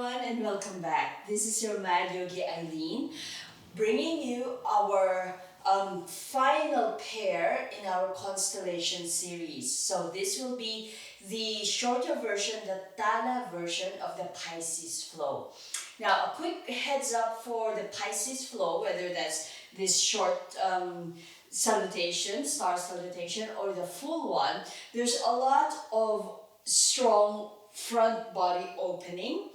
everyone and welcome back. This is your Mad Yogi Eileen, bringing you our final pair in our Constellation Series. So this will be the shorter version, the Tala version of the Pisces Flow. Now, a quick heads up for the Pisces Flow, whether that's this short salutation, star salutation, or the full one, there's a lot of strong front body opening,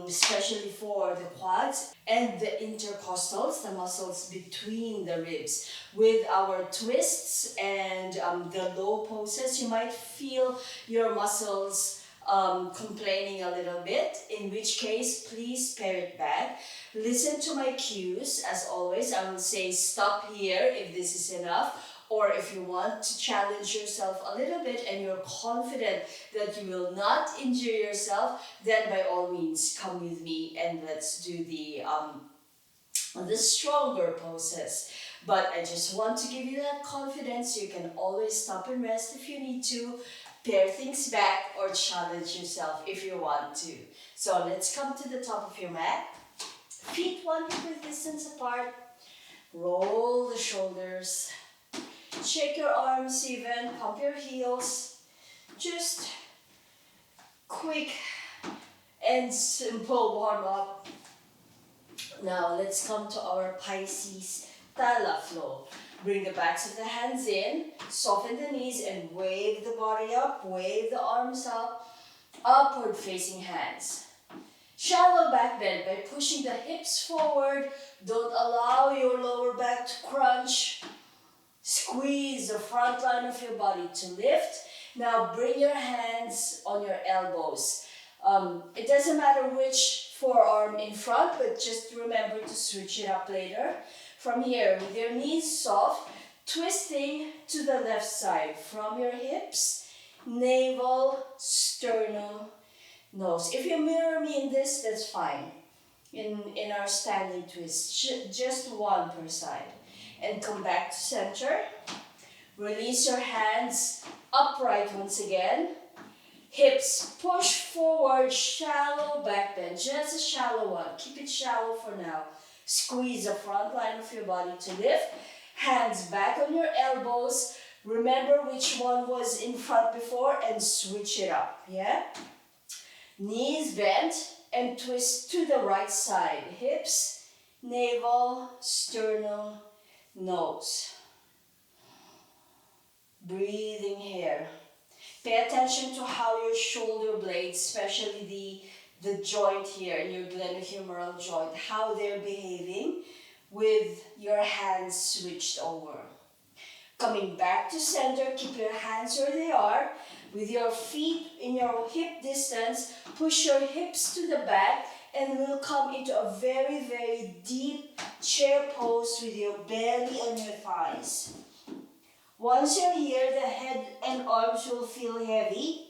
especially for the quads and the intercostals, the muscles between the ribs. With our twists and the low poses, you might feel your muscles complaining a little bit, in which case, please pare it back. Listen to my cues. As always, I will say stop here if this is enough. Or if you want to challenge yourself a little bit and you're confident that you will not injure yourself, then by all means come with me and let's do the stronger poses. But I just want to give you that confidence. You can always stop and rest if you need to, pare things back, or challenge yourself if you want to. So let's come to the top of your mat. Feet 1 hip width distance apart. Roll the shoulders. Shake your arms even, pump your heels. Just quick and simple warm up. Now let's come to our Pisces Tala Flow. Bring the backs of the hands in, soften the knees and wave the body up, wave the arms up, upward facing hands. Shallow back bend by pushing the hips forward. Don't allow your lower back to crunch. Squeeze the front line of your body to lift. Now bring your hands on your elbows. It doesn't matter which forearm in front, but just remember to switch it up later. From here, with your knees soft, twisting to the left side. From your hips, navel, sternum, nose. If you mirror me in this, that's fine. In our standing twist, just one per side. And come back to center. Release your hands upright once again. Hips push forward, shallow back bend, just a shallow one. Keep it shallow for now. Squeeze the front line of your body to lift. Hands back on your elbows. Remember which one was in front before and switch it up, yeah? Knees bent and twist to the right side. Hips, navel, sternum, nose. Breathing here. Pay attention to how your shoulder blades, especially the joint here in your glenohumeral joint, how they're behaving with your hands switched over. Coming back to center, keep your hands where they are. With your feet in your hip distance, push your hips to the back and we'll come into a very, very deep chair pose with your belly on your thighs. Once you're here, the head and arms will feel heavy.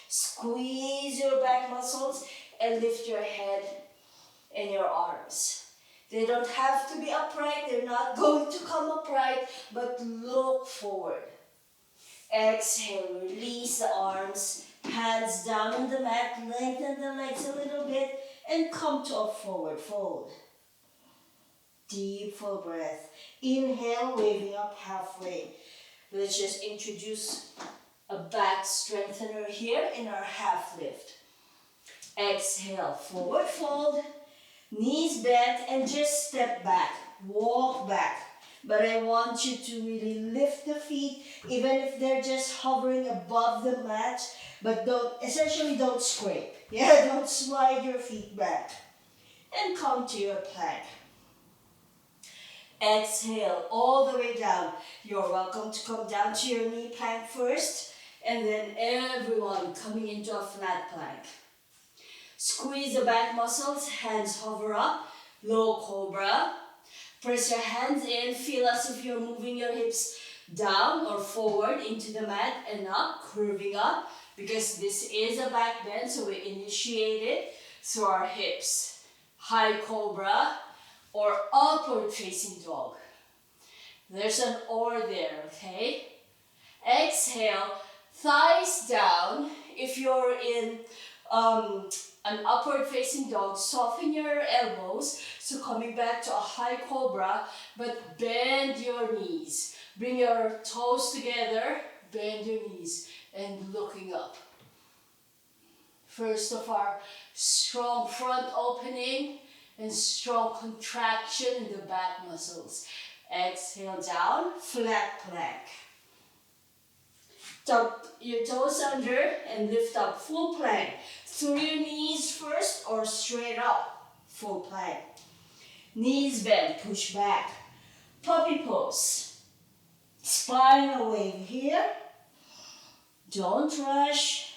Squeeze your back muscles and lift your head and your arms. They don't have to be upright, they're not going to come upright, but look forward. Exhale, release the arms, hands down on the mat, lengthen the legs a little bit, and come to a forward fold. Deep full breath. Inhale, waving up halfway. Let's just introduce a back strengthener here in our half lift. Exhale, forward fold, knees bent, and just step back, walk back. But I want you to really lift the feet, even if they're just hovering above the mat, but don't scrape. Yeah, don't slide your feet back. And come to your plank. Exhale all the way down. You're welcome to come down to your knee plank first, and then everyone coming into a flat plank. Squeeze the back muscles, hands hover up, low cobra. Press your hands in, feel as if you're moving your hips down or forward into the mat and up, curving up, because this is a back bend, so we initiate it through our hips. High cobra or upward facing dog. There's an or there, okay? Exhale, thighs down. If you're in an upward facing dog, soften your elbows. So coming back to a high cobra, but bend your knees. Bring your toes together, bend your knees, and looking up. First of our strong front opening and strong contraction in the back muscles. Exhale down, flat plank. Tuck your toes under and lift up, full plank. Through your knees first or straight up, full plank. Knees bend, push back. Puppy pose. Spinal wave here. Don't rush.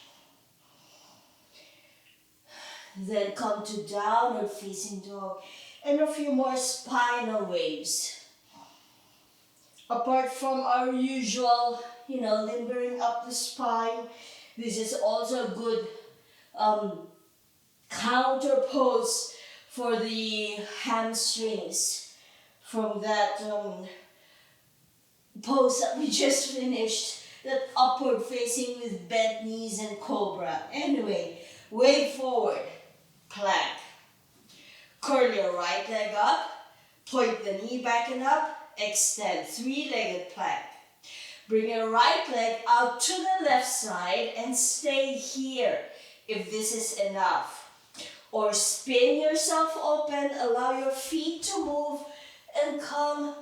Then come to downward facing dog and a few more spinal waves. Apart from our usual, limbering up the spine, this is also a good counter pose for the hamstrings from that pose that we just finished, that upward facing with bent knees and cobra. Anyway, wave forward, plank. Curl your right leg up, point the knee back and up, extend, three-legged plank. Bring your right leg out to the left side and stay here if this is enough. Or spin yourself open, allow your feet to move and come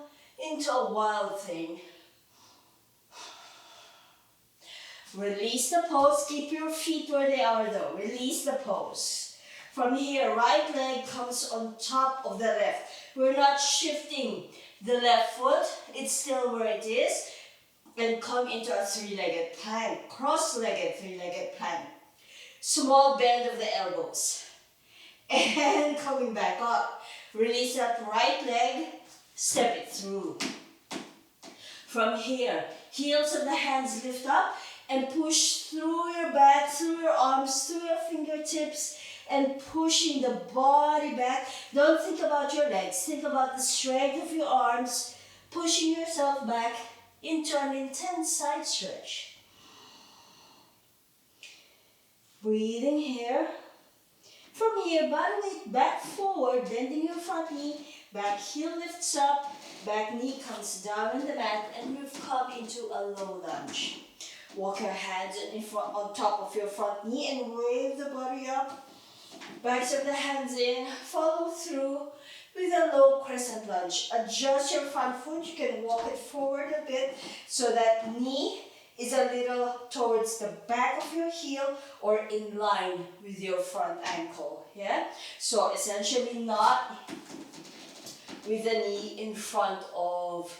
into a wild thing. Release the pose, keep your feet where they are though. Release the pose. From here, right leg comes on top of the left. We're not shifting the left foot, it's still where it is. And come into a three-legged plank, cross-legged three-legged plank. Small bend of the elbows. And coming back up. Release that right leg, step it through. From here, heels of the hands lift up and push through your back, through your arms, through your fingertips, and pushing the body back. Don't think about your legs, think about the strength of your arms, pushing yourself back into an intense side stretch. Breathing here. From here, body weight back forward, bending your front knee, back heel lifts up, back knee comes down on the mat, and you've come into a low lunge. Walk your hands on top of your front knee and wave the body up. Backs of the hands in, follow through with a low crescent lunge. Adjust your front foot, you can walk it forward a bit so that knee is a little towards the back of your heel or in line with your front ankle, yeah? So essentially not with the knee in front of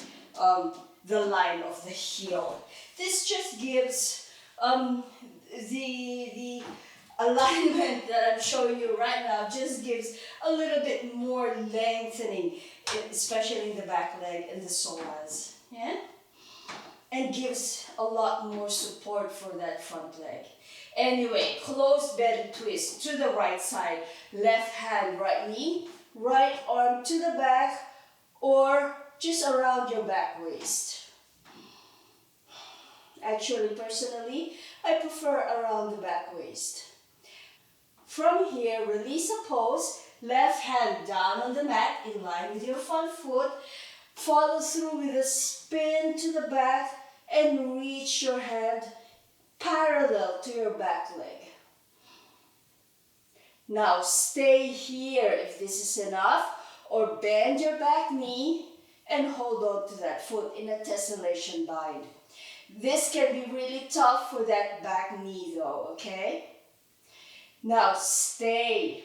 the line of the heel. This just gives the alignment that I'm showing you right now just gives a little bit more lengthening, especially in the back leg and the psoas, yeah? And gives a lot more support for that front leg. Anyway, closed belly twist to the right side. Left hand, right knee, right arm to the back or just around your back waist. Actually, personally, I prefer around the back waist. From here, release a pose, left hand down on the mat in line with your front foot. Follow through with a spin to the back and reach your hand parallel to your back leg. Now stay here if this is enough, or bend your back knee and hold on to that foot in a tessellation bind. This can be really tough for that back knee though, okay? Now stay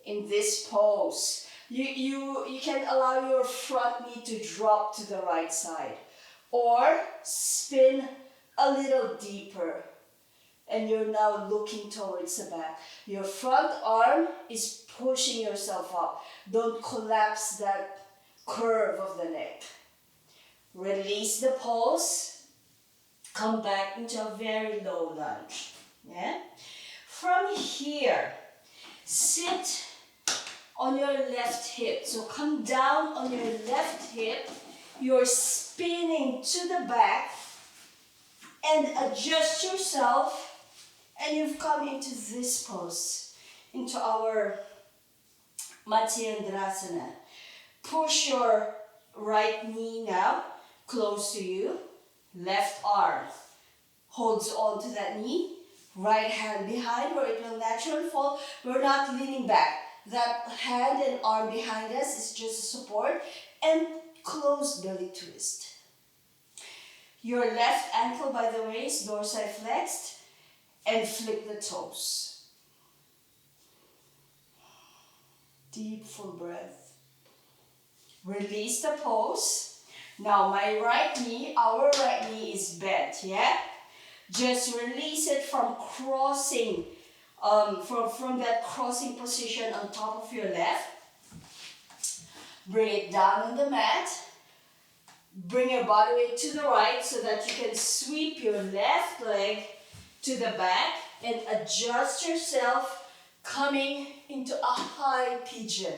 in this pose. You can allow your front knee to drop to the right side or spin a little deeper and you're now looking towards the back. Your front arm is pushing yourself up. Don't collapse that curve of the neck. Release the pose. Come back into a very low lunge. Yeah? From here, sit on your left hip. So come down on your left hip. You're spinning to the back and adjust yourself And you've come into this pose, into our Matsyendrasana. Push your right knee now close to you. Left arm holds on to that knee. Right hand behind where it will naturally fall. We're not leaning back. That hand and arm behind us is just a support. And closed belly twist. Your left ankle, by the way, is dorsiflexed. And flick the toes. Deep full breath. Release the pose. Now my right knee, our right knee is bent, yeah? Just release it from crossing, from that crossing position on top of your left. Bring it down on the mat. Bring your body weight to the right so that you can sweep your left leg to the back and adjust yourself coming into a high pigeon.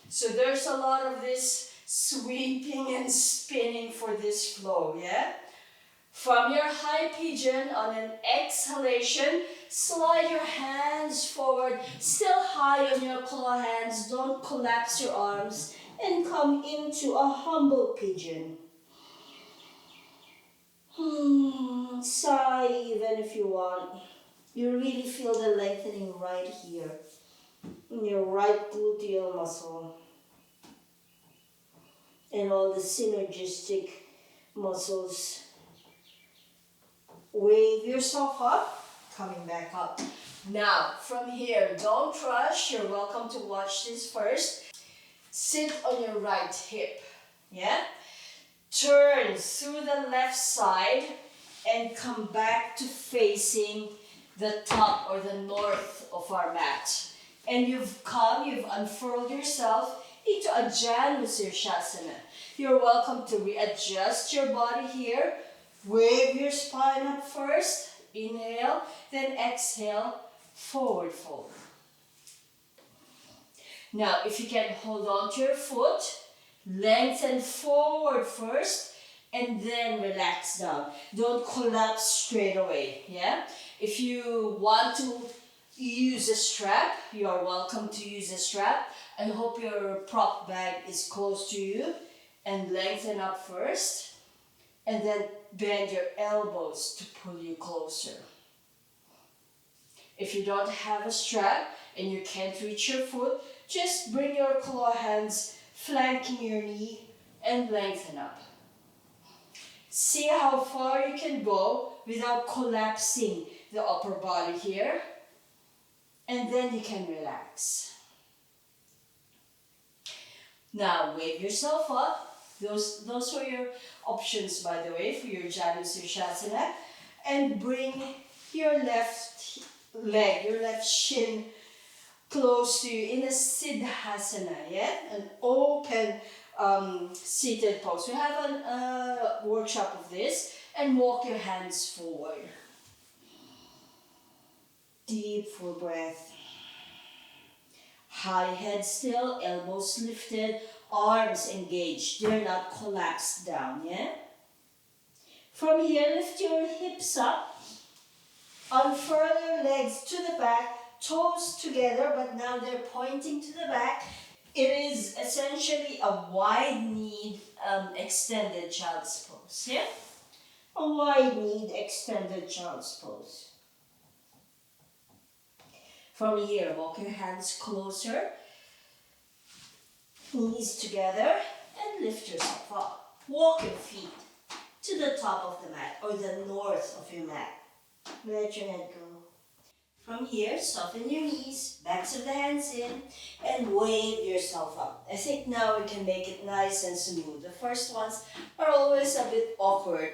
So there's a lot of this sweeping and spinning for this flow, yeah? From your high pigeon, on an exhalation, slide your hands forward, still high on your claw hands, don't collapse your arms, and come into a humble pigeon. Sigh even if you want. You really feel the lengthening right here in your right gluteal muscle and all the synergistic muscles. Wave yourself up, coming back up. Now, from here, don't rush. You're welcome to watch this first. Sit on your right hip, yeah? Turn through the left side and come back to facing the top or the north of our mat. And you've unfurled yourself into a Janusirsasana. You're welcome to readjust your body here. Wave your spine up first. Inhale, then exhale, forward fold. Now, if you can hold on to your foot, lengthen forward first, and then relax down. Don't collapse straight away, yeah? If you want to use a strap, you are welcome to use a strap. I hope your prop bag is close to you. And lengthen up first, and then bend your elbows to pull you closer. If you don't have a strap and you can't reach your foot, just bring your claw hands flanking your knee and lengthen up. See how far you can go without collapsing the upper body here. And then you can relax. Now wave yourself up. Those were your options, by the way, for your Janusirsasana. And bring your left leg, your left shin close to you in a Siddhasana, yeah? An open seated pose. We have a workshop of this. And walk your hands forward. Deep full breath. High head still, elbows lifted, arms engaged. They're not collapsed down, yeah? From here, lift your hips up. Unfurl your legs to the back, toes together, but now they're pointing to the back. It is essentially a wide-kneed extended child's pose, yeah? A wide-kneed extended child's pose. From here, walk your hands closer, knees together, and lift yourself up. Walk your feet to the top of the mat, or the north of your mat. Let your head go. From here, soften your knees, backs of the hands in, and wave yourself up. I think now we can make it nice and smooth. The first ones are always a bit awkward.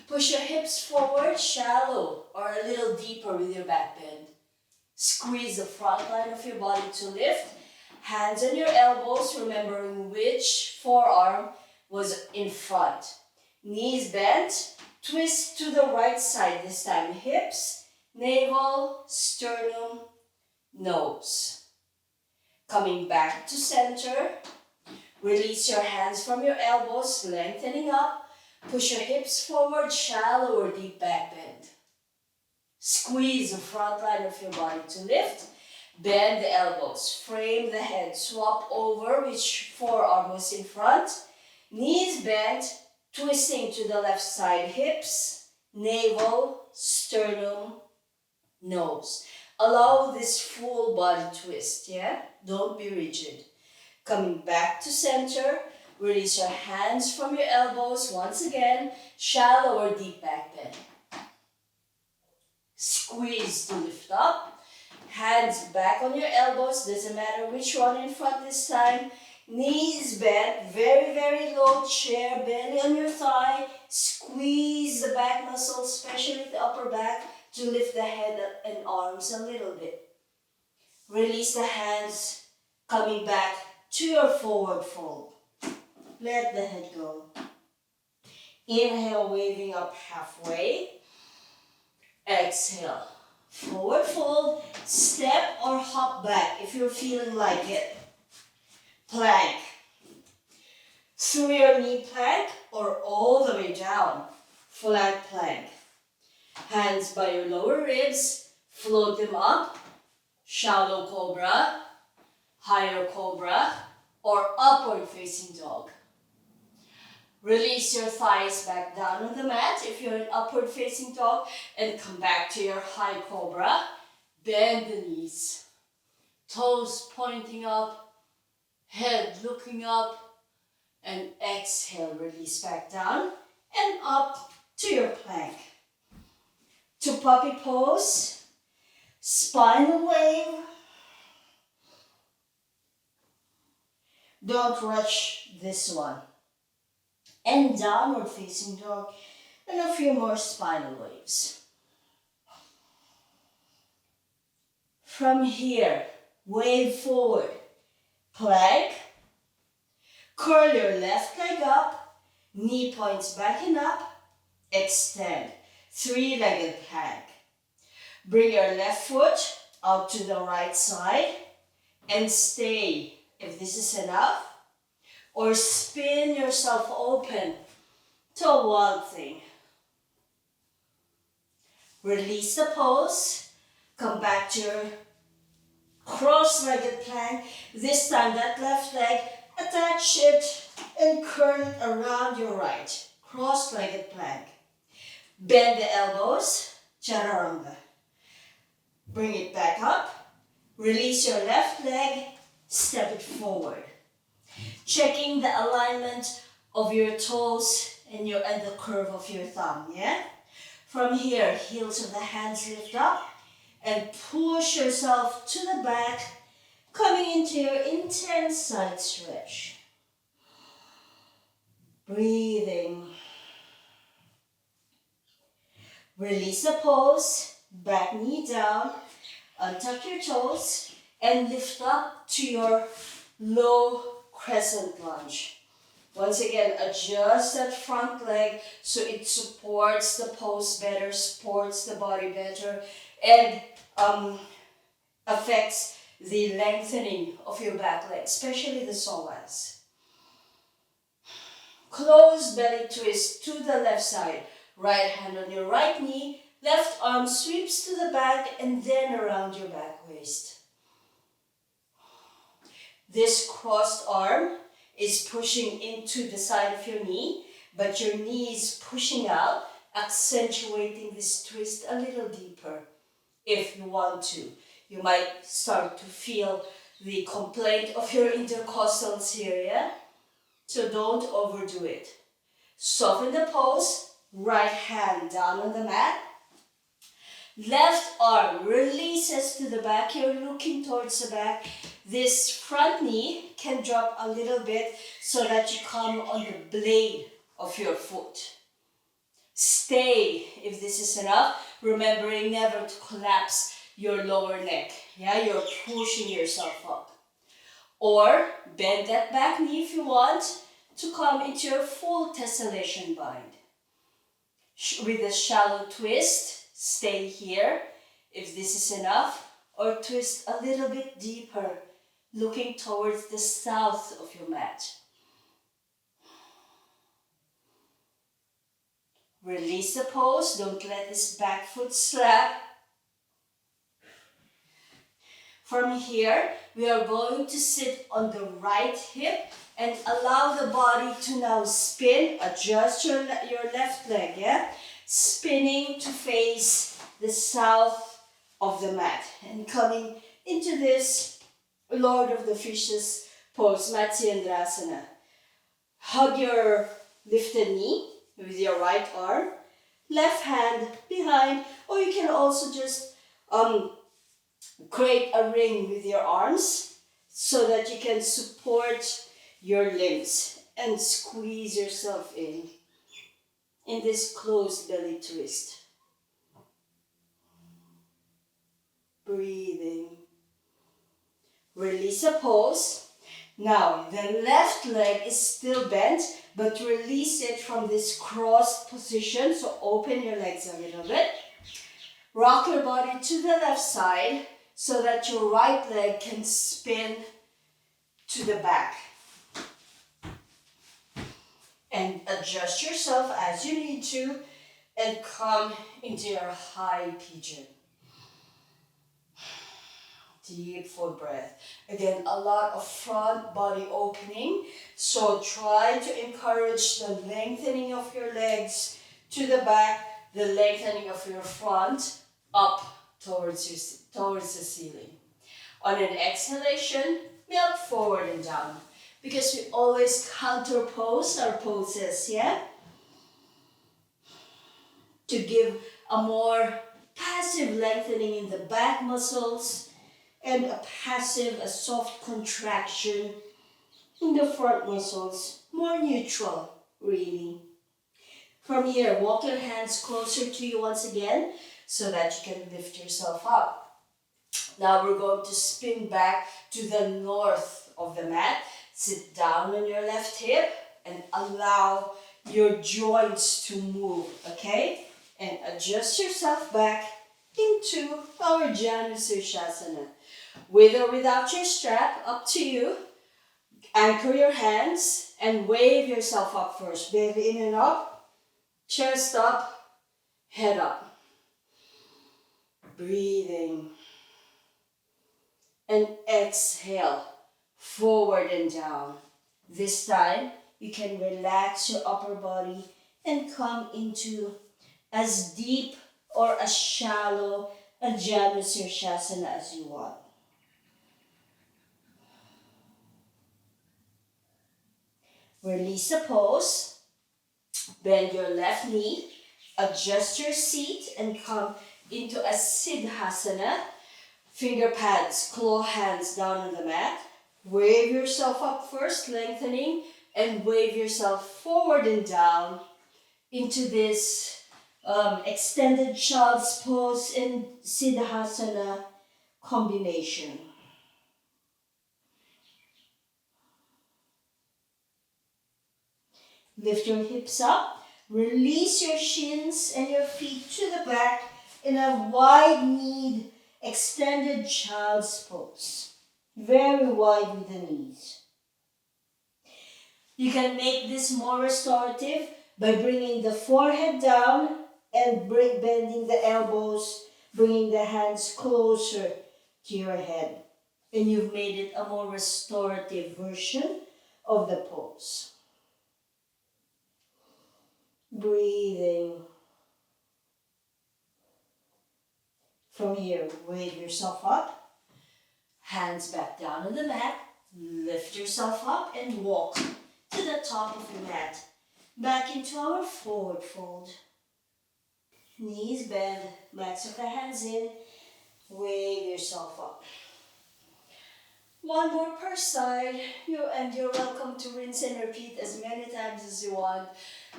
Push your hips forward, shallow, or a little deeper with your back bend. Squeeze the front line of your body to lift. Hands on your elbows, remembering which forearm was in front. Knees bent. Twist to the right side this time. Hips, navel, sternum, nose. Coming back to center. Release your hands from your elbows, lengthening up. Push your hips forward, shallow or deep back bend. Squeeze the front line of your body to lift. Bend the elbows, frame the head, swap over, reach forearm was in front. Knees bent, twisting to the left side, hips, navel, sternum, nose. Allow this full body twist, yeah? Don't be rigid. Coming back to center, release your hands from your elbows. Once again, shallow or deep back bend. Squeeze to lift up. Hands back on your elbows, doesn't matter which one in front this time. Knees bent, very, very low, chair, belly on your thigh. Squeeze the back muscles, especially the upper back, to lift the head and arms a little bit. Release the hands, coming back to your forward fold. Let the head go. Inhale, waving up halfway. Exhale. Forward fold, step or hop back if you're feeling like it. Plank. Through your knee plank or all the way down. Flat plank. Hands by your lower ribs, float them up. Shallow cobra, higher cobra, or upward facing dog. Release your thighs back down on the mat if you're in upward facing dog and come back to your high cobra. Bend the knees. Toes pointing up, head looking up, and exhale, release back down and up to your plank. To puppy pose, spinal wave. Don't rush this one. And downward facing dog, and a few more spinal waves. From here, wave forward, plank, curl your left leg up, knee points back and up, extend, three-legged plank. Bring your left foot out to the right side and stay, if this is enough, or spin yourself open to a wild thing. Release the pose. Come back to your cross-legged plank. This time that left leg, attach it and curl it around your right. Cross-legged plank. Bend the elbows, chaturanga. Bring it back up. Release your left leg, step it forward. Checking the alignment of your toes and the curve of your thumb, yeah? From here, heels of the hands lift up and push yourself to the back, coming into your intense side stretch. Breathing. Release the pose, back knee down, untuck your toes, and lift up to your low crescent lunge. Once again, adjust that front leg so it supports the pose better, supports the body better, and affects the lengthening of your back leg, especially the psoas. Close belly twist to the left side. Right hand on your right knee, left arm sweeps to the back and then around your back waist. This crossed arm is pushing into the side of your knee, but your knee is pushing out, accentuating this twist a little deeper if you want to. You might start to feel the complaint of your intercostals here, yeah? So don't overdo it. Soften the pose, right hand down on the mat. Left arm releases to the back, you're looking towards the back. This front knee can drop a little bit so that you come on the blade of your foot. Stay, if this is enough, remembering never to collapse your lower neck. Yeah, you're pushing yourself up. Or bend that back knee if you want to come into your full tessellation bind. With a shallow twist, stay here, if this is enough, or twist a little bit deeper, looking towards the south of your mat. Release the pose, don't let this back foot slap. From here, we are going to sit on the right hip and allow the body to now spin. Adjust your left leg, yeah? Spinning to face the south of the mat and coming into this Lord of the Fishes pose, Matsyendrasana. Hug your lifted knee with your right arm, left hand behind, or you can also just create a ring with your arms so that you can support your limbs and squeeze yourself in this closed belly twist. Breathing. Release a pose. Now, the left leg is still bent, but release it from this crossed position. So open your legs a little bit. Rock your body to the left side so that your right leg can spin to the back. And adjust yourself as you need to and come into your high pigeon. Deep full breath. Again, a lot of front body opening. So try to encourage the lengthening of your legs to the back, the lengthening of your front up towards the ceiling. On an exhalation, melt forward and down. Because we always counterpose our poses, yeah? To give a more passive lengthening in the back muscles and a soft contraction in the front muscles. More neutral, really. From here, walk your hands closer to you once again so that you can lift yourself up. Now we're going to spin back to the north of the mat. Sit down on your left hip and allow your joints to move, okay? And adjust yourself back into our Janusirsasana. With or without your strap, up to you. Anchor your hands and wave yourself up first. Belly in and up, chest up, head up. Breathing. And exhale, forward and down. This time, you can relax your upper body and come into as deep or as shallow a Janusirsasana as you want. Release a pose. Bend your left knee. Adjust your seat and come into a Siddhasana. Finger pads, claw hands down on the mat. Wave yourself up first, lengthening, and wave yourself forward and down into this extended child's pose and Siddhasana combination. Lift your hips up, release your shins and your feet to the back in a wide-kneed, extended child's pose. Very wide with the knees. You can make this more restorative by bringing the forehead down and bending the elbows, bringing the hands closer to your head. And you've made it a more restorative version of the pose. Breathing. From here, wave yourself up. Hands back down on the mat. Lift yourself up and walk to the top of the mat. Back into our forward fold. Knees bend, backs of the hands in. Wave yourself up. One more per side. You're welcome to rinse and repeat as many times as you want.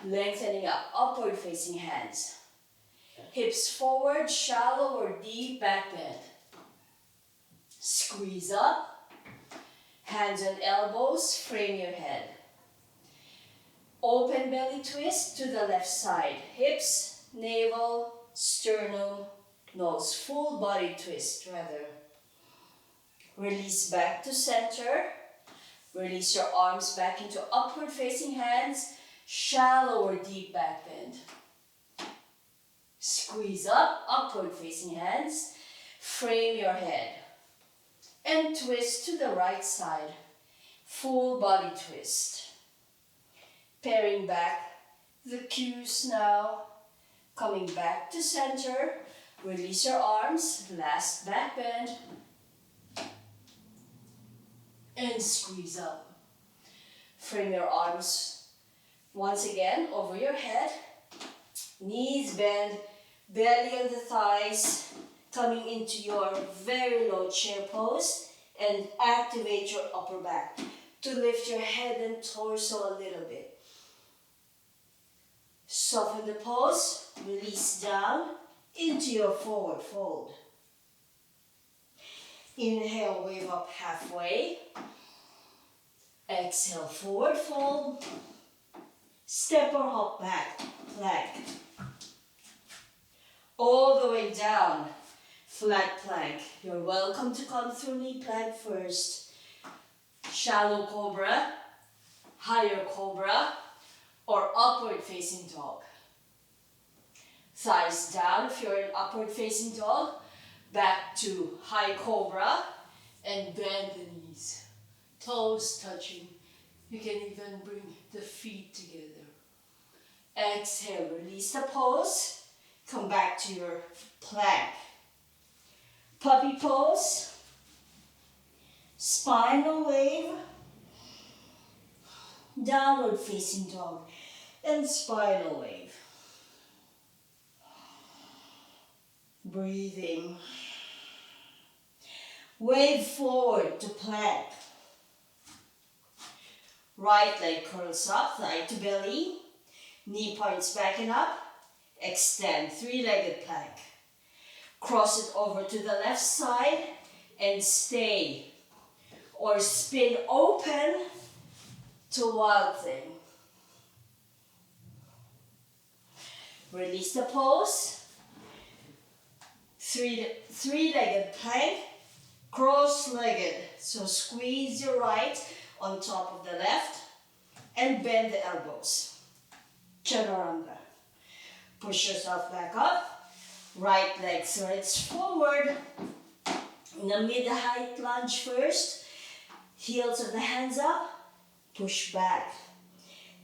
Lengthening up, upward facing hands. Hips forward, shallow or deep back bend. Squeeze up. Hands on elbows, frame your head. Open belly twist to the left side. Hips, navel, sternum, nose. Full body twist rather. Release back to center. Release your arms back into upward facing hands. Shallow or deep back bend. Squeeze up, upward facing hands. Frame your head. and twist to the right side. Full body twist. Paring back the cues now. Coming back to center. Release your arms. Last back bend. And squeeze up. Frame your arms once again over your head. Knees bend. Belly on the thighs. Coming into your very low chair pose. And activate your upper back to lift your head and torso a little bit. Soften the pose, release down into your forward fold. Inhale, wave up halfway. Exhale, forward fold. Step or hop back, plank. All the way down, flat plank. You're welcome to come through knee plank first. Shallow cobra, higher cobra, or upward facing dog. Thighs down if you're in upward facing dog. Back to high cobra and bend the knees. Toes touching. You can even bring the feet together. Exhale, release the pose. Come back to your plank. Puppy pose. Spinal wave. Downward facing dog. And spinal wave. Breathing. Wave forward to plank. Right leg curls up, thigh to belly. Knee points back and up. Extend, three-legged plank. Cross it over to the left side and stay. Or spin open to wild thing. Release the pose. Three-legged plank. Cross-legged. So squeeze your right on top of the left and bend the elbows. Chaturanga. Push yourself back up. Right leg threads forward. In the mid-height lunge first. Heels of the hands up. Push back.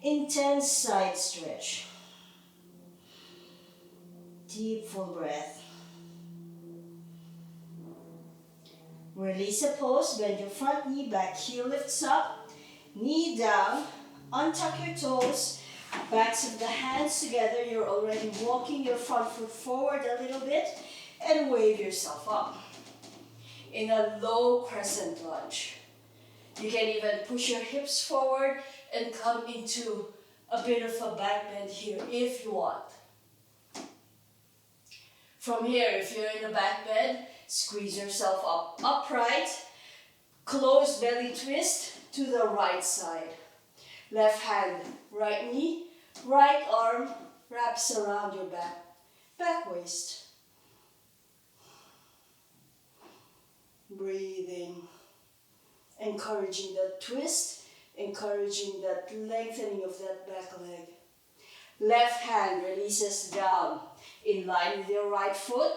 Intense side stretch. Deep full breath. Release a pose. Bend your front knee back. Heel lifts up. Knee down. Untuck your toes. Backs of the hands together. You're already walking your front foot forward a little bit. And wave yourself up. In a low crescent lunge. You can even push your hips forward and come into a bit of a back bend here if you want. From here, if you're in a back bend, squeeze yourself up upright. Close belly twist to the right side. Left hand, right knee, right arm wraps around your back waist. Breathing. Encouraging that twist, encouraging that lengthening of that back leg. Left hand releases down in line with your right foot.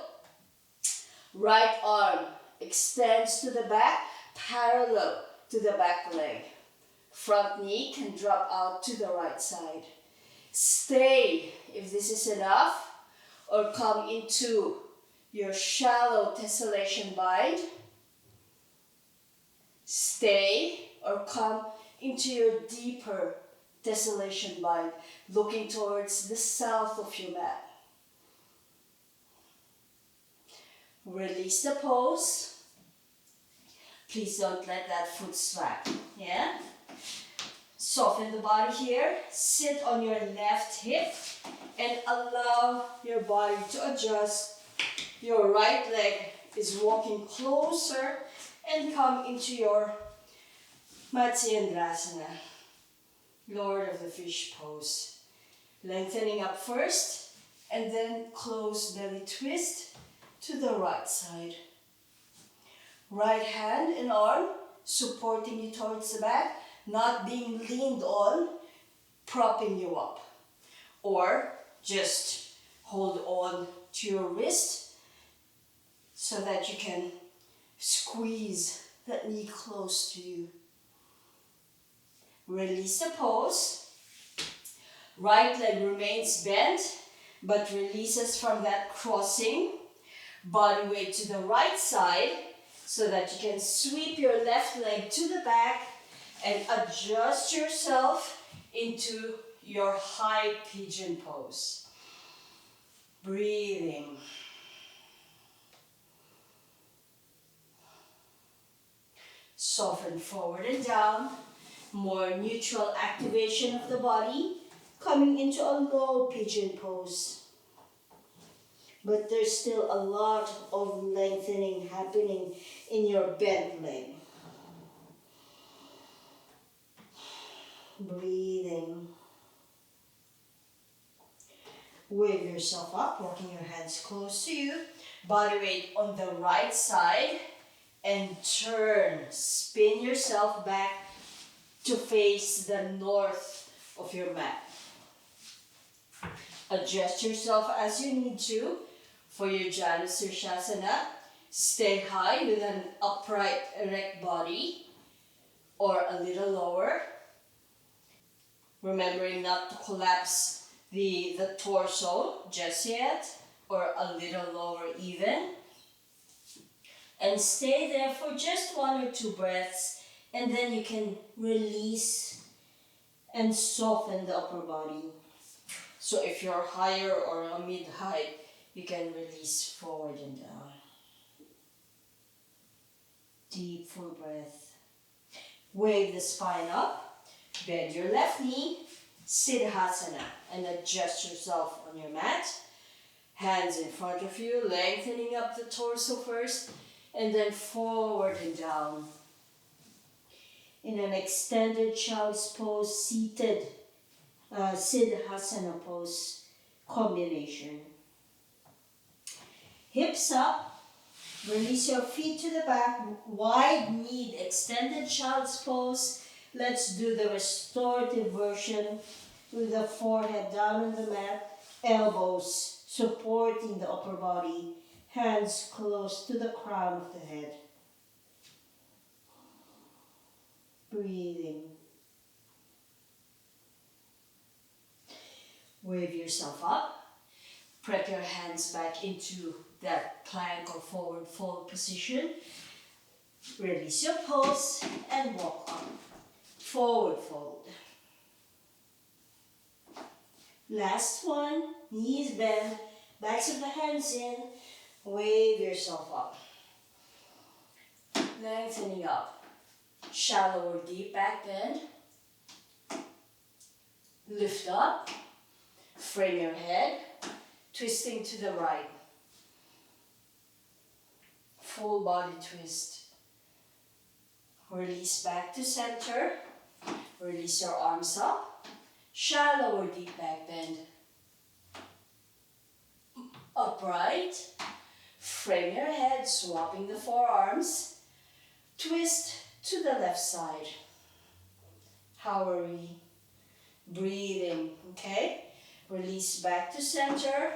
Right arm extends to the back, parallel to the back leg. Front knee can drop out to the right side. Stay if this is enough, or come into your shallow tessellation bind. Stay or come into your deeper tessellation bind, looking towards the south of your mat. Release the pose. Please don't let that foot slap. Yeah? Soften the body here. Sit on your left hip and allow your body to adjust. Your right leg is walking closer and come into your Matsyendrasana, Lord of the Fish pose. Lengthening up first and then close belly twist to the right side. Right hand and arm supporting you towards the back, not being leaned on, propping you up. Or just hold on to your wrist so that you can squeeze that knee close to you. Release the pose. Right leg remains bent, but releases from that crossing. Body weight to the right side so that you can sweep your left leg to the back and adjust yourself into your high pigeon pose. Breathing. Soften forward and down. More neutral activation of the body. Coming into a low pigeon pose. But there's still a lot of lengthening happening in your bent leg. Breathing. Wave yourself up, walking your hands close to you. Body weight on the right side. And turn. Spin yourself back to face the north of your mat. Adjust yourself as you need to for your Janusirsasana. Stay high with an upright, erect body or a little lower. Remembering not to collapse the torso just yet, or a little lower even. And stay there for just 1 or 2 breaths, and then you can release and soften the upper body. So if you're higher or a mid-height, you can release forward and down. Deep, full breath. Wave the spine up. Bend your left knee. Siddhasana. And adjust yourself on your mat. Hands in front of you, lengthening up the torso first. And then forward and down. In an extended child's pose, seated Siddhasana pose combination. Hips up, release your feet to the back, wide kneed, extended child's pose. Let's do the restorative version with the forehead down on the mat, elbows supporting the upper body, hands close to the crown of the head. Breathing. Wave yourself up. Prep your hands back into that plank or forward fold position. Release your pose and walk up. Forward fold. Last one. Knees bend. Backs of the hands in. Wave yourself up. Lengthening up. Shallow or deep back bend. Lift up. Frame your head. Twisting to the right. Full body twist. Release back to center. Release your arms up. Shallow or deep back bend. Upright. Frame your head, swapping the forearms. Twist to the left side. How are we? Breathing, okay? Release back to center.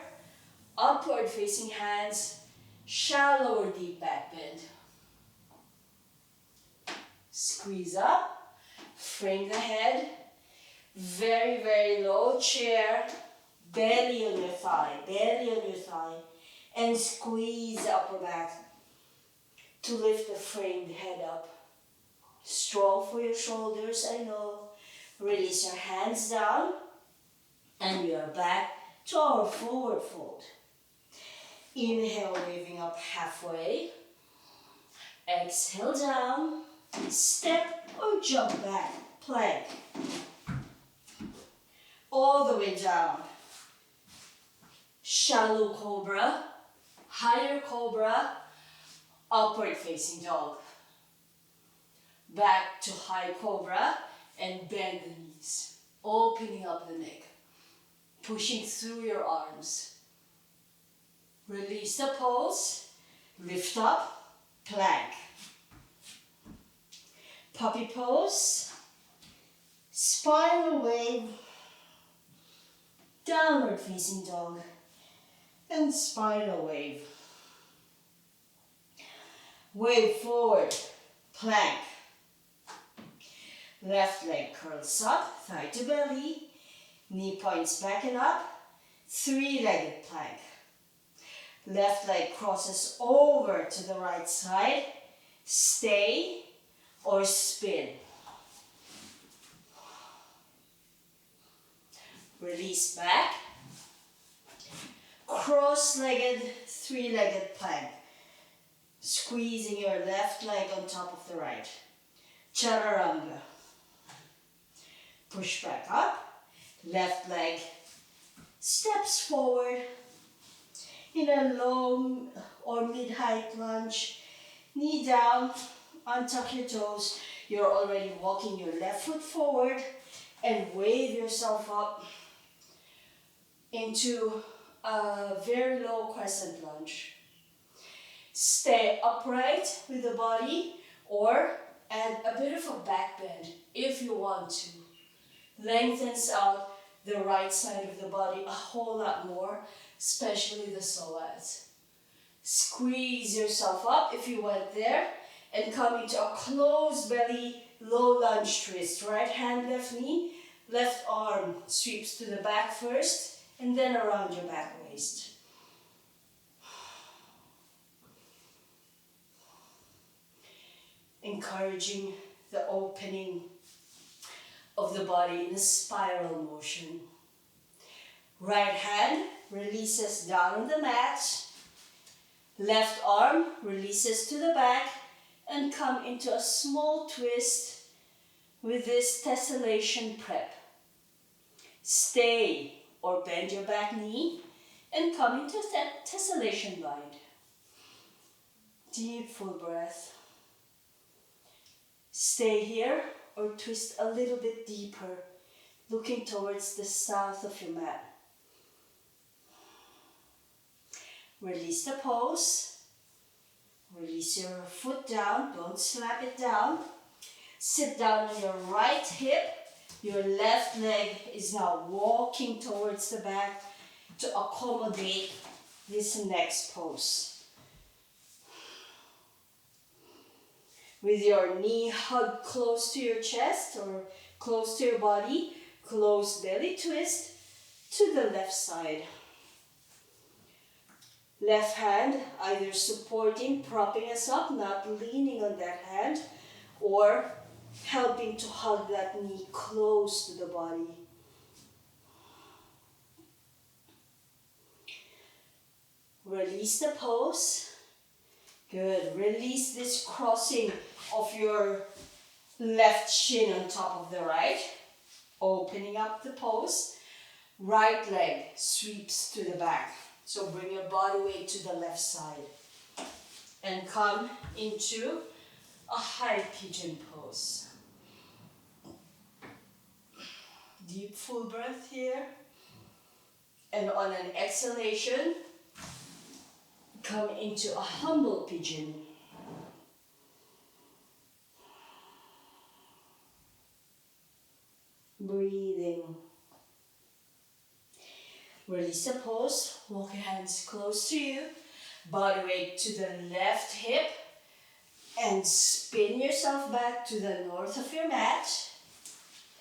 Upward facing hands. Shallow or deep back bend. Squeeze up. Frame the head. Very, very low chair. Belly on your thigh. Belly on your thigh. And squeeze the upper back to lift the framed head up. Strong for your shoulders, I know. Release your hands down. And we are back to our forward fold. Inhale, waving up halfway. Exhale down. Step or jump back. Plank. All the way down. Shallow cobra. Higher cobra. Upward facing dog. Back to high cobra. And bend the knees. Opening up the neck. Pushing through your arms. Release the pose. Lift up. Plank. Puppy pose. Spiral wave. Downward facing dog. And spiral wave. Wave forward. plank. Left leg curls up, thigh to belly, knee points back and up, three-legged plank. Left leg crosses over to the right side, stay or spin. Release back, cross-legged, three-legged plank. Squeezing your left leg on top of the right. Chaturanga. Push back up, left leg steps forward in a low or mid-height lunge. Knee down, untuck your toes. You're already walking your left foot forward and wave yourself up into a very low crescent lunge. Stay upright with the body or add a bit of a back bend if you want to. Lengthens out the right side of the body a whole lot more, especially the psoas. Squeeze yourself up if you went there and come into a closed belly, low lunge twist. Right hand, left knee, left arm sweeps to the back first and then around your back waist. Encouraging the opening of the body in a spiral motion. Right hand releases down on the mat. Left arm releases to the back and come into a small twist with this tessellation prep. Stay or bend your back knee and come into tessellation bind. Deep full breath. Stay here or twist a little bit deeper, looking towards the south of your mat. Release the pose. Release your foot down, don't slap it down. Sit down on your right hip. Your left leg is now walking towards the back to accommodate this next pose. With your knee hugged close to your chest or close to your body, close belly twist to the left side. Left hand either supporting, propping us up, not leaning on that hand, or helping to hug that knee close to the body. Release the pose. Good. Release this crossing of your left shin on top of the right. Opening up the pose. Right leg sweeps to the back. So bring your body weight to the left side. And come into a high pigeon pose. Deep full breath here. And on an exhalation, come into a humble pigeon. Breathing. Release the pose. Walk your hands close to you. Body weight to the left hip. And spin yourself back to the north of your mat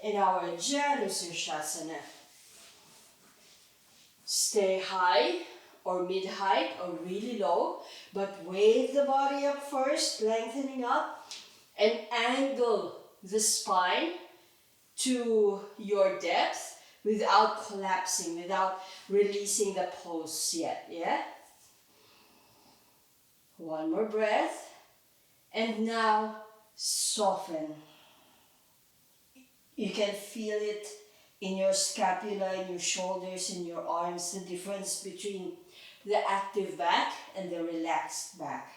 in our Janusirsasana. Stay high or mid-height or really low, but wave the body up first, lengthening up, and angle the spine to your depth without collapsing, without releasing the pose yet, yeah? One more breath, and now soften. You can feel it in your scapula, in your shoulders, in your arms, the difference between the active back and the relaxed back.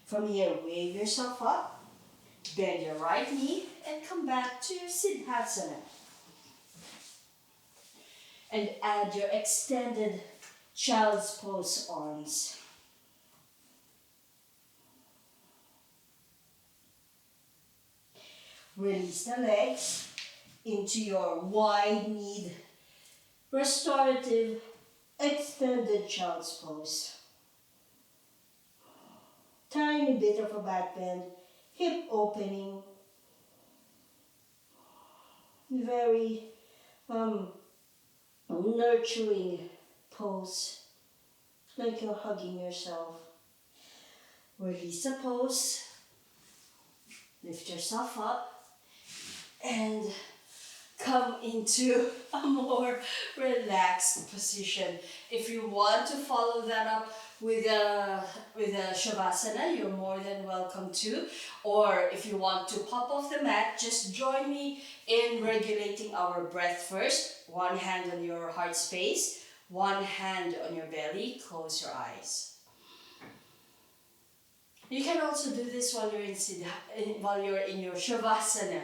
From here, wave yourself up, bend your right knee, and come back to Siddhasana. And add your extended child's pose arms. Release the legs into your wide-kneed, restorative, extended child's pose. tiny bit of a back bend, hip opening, very nurturing pose, like you're hugging yourself. Release the pose, lift yourself up, and come into a more relaxed position. If you want to follow that up with a shavasana, you're more than welcome to. Or if you want to pop off the mat, just join me in regulating our breath first. One hand on your heart space, one hand on your belly. Close your eyes. You can also do this while you're in your shavasana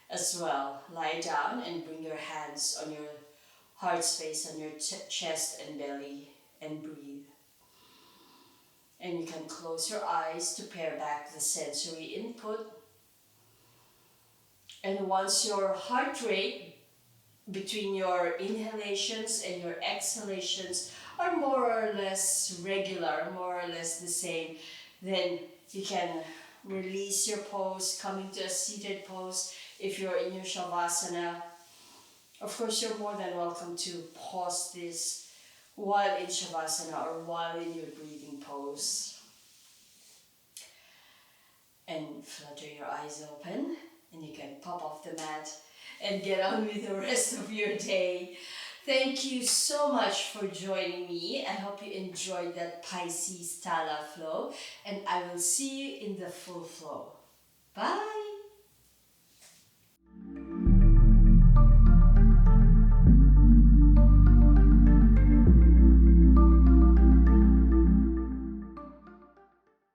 as well. Lie down and bring your hands on your heart space, on your chest and belly, and breathe. And you can close your eyes to pare back the sensory input. And once your heart rate between your inhalations and your exhalations are more or less regular, more or less the same, then you can release your pose, come into a seated pose. If you're in your shavasana, of course, you're more than welcome to pause this while in shavasana or while in your breathing pose. And flutter your eyes open, and you can pop off the mat and get on with the rest of your day. Thank you so much for joining me. I hope you enjoyed that Pisces Tala flow, and I will see you in the full flow. Bye!